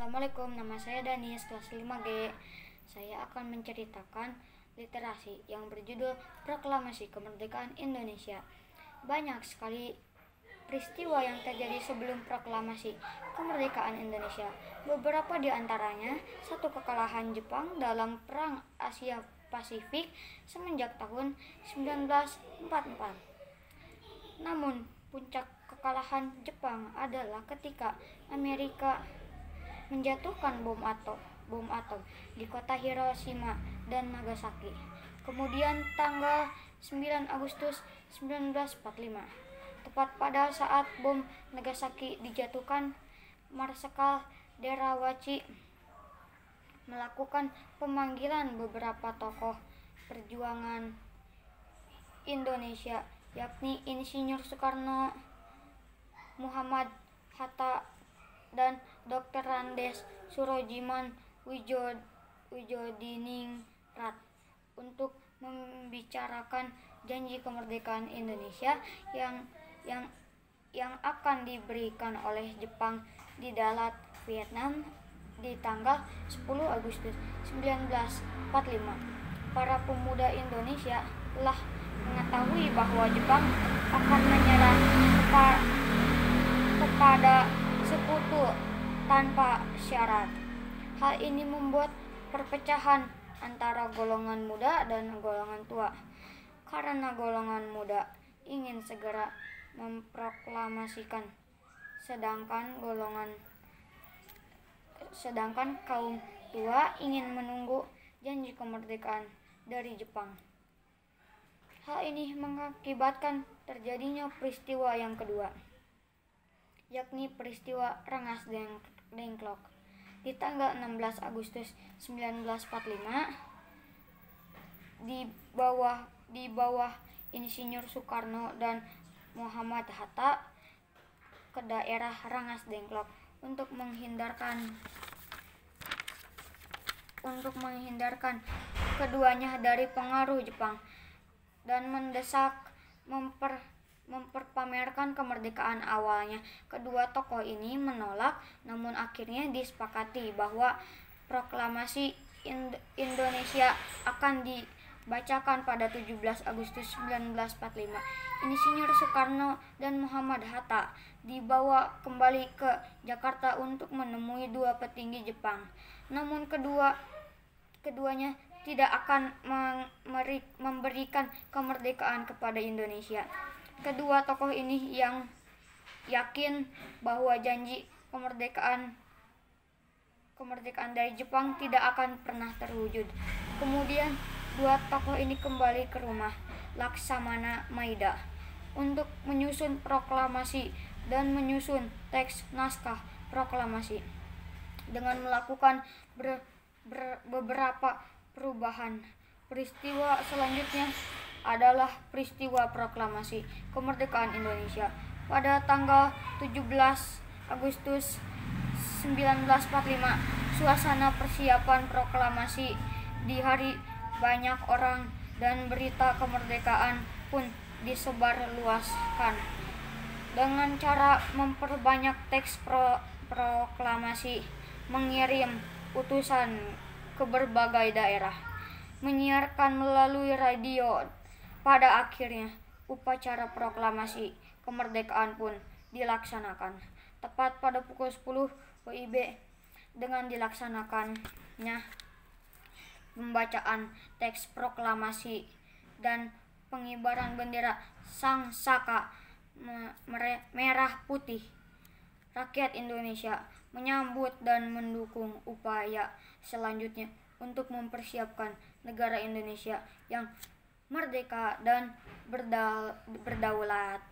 Assalamualaikum, nama saya Danis, kelas 5G. Saya akan menceritakan literasi yang berjudul Proklamasi Kemerdekaan Indonesia. Banyak sekali peristiwa yang terjadi sebelum proklamasi kemerdekaan Indonesia. Beberapa di antaranya, satu kekalahan Jepang dalam Perang Asia Pasifik semenjak tahun 1944. Namun, puncak kekalahan Jepang adalah ketika Amerika menjatuhkan bom atom di kota Hiroshima dan Nagasaki. Kemudian tanggal 9 Agustus 1945, tepat pada saat bom Nagasaki dijatuhkan, Marsekal Derawaci melakukan pemanggilan beberapa tokoh perjuangan Indonesia, yakni Insinyur Soekarno, Muhammad Hatta, dan Dr. Andes Surojiman Wijodiningrat untuk membicarakan janji kemerdekaan Indonesia yang akan diberikan oleh Jepang di Dalat, Vietnam di tanggal 10 Agustus 1945. Para pemuda Indonesia telah mengetahui bahwa Jepang akan menyerah kepada sekutu tanpa syarat. Hal ini membuat perpecahan antara golongan muda dan golongan tua, karena golongan muda ingin segera memproklamasikan, sedangkan kaum tua ingin menunggu janji kemerdekaan dari Jepang. Hal ini mengakibatkan terjadinya peristiwa yang kedua, yakni peristiwa Rengas Dengklok di tanggal 16 Agustus 1945 di bawah Insinyur Soekarno dan Muhammad Hatta ke daerah Rengas Dengklok untuk menghindarkan keduanya dari pengaruh Jepang dan mendesak memperpamerkan kemerdekaan awalnya. Kedua tokoh ini menolak, namun akhirnya disepakati bahwa proklamasi Indonesia akan dibacakan pada 17 Agustus 1945. Insinyur Soekarno dan Muhammad Hatta dibawa kembali ke Jakarta untuk menemui dua petinggi Jepang. Namun keduanya tidak akan memberikan kemerdekaan kepada Indonesia. Kedua tokoh ini yang yakin bahwa janji kemerdekaan dari Jepang tidak akan pernah terwujud. Kemudian dua tokoh ini kembali ke rumah Laksamana Maida untuk menyusun proklamasi dan menyusun teks naskah proklamasi dengan melakukan beberapa perubahan. Peristiwa selanjutnya adalah peristiwa proklamasi kemerdekaan Indonesia pada tanggal 17 Agustus 1945. Suasana persiapan proklamasi di hari banyak orang dan berita kemerdekaan pun disebarluaskan dengan cara memperbanyak teks proklamasi, mengirim utusan ke berbagai daerah, menyiarkan melalui radio. Pada akhirnya, upacara proklamasi kemerdekaan pun dilaksanakan tepat pada pukul 10 WIB dengan dilaksanakannya pembacaan teks proklamasi dan pengibaran bendera Sang Saka merah putih. Rakyat Indonesia menyambut dan mendukung upaya selanjutnya untuk mempersiapkan negara Indonesia yang merdeka dan berdaulat.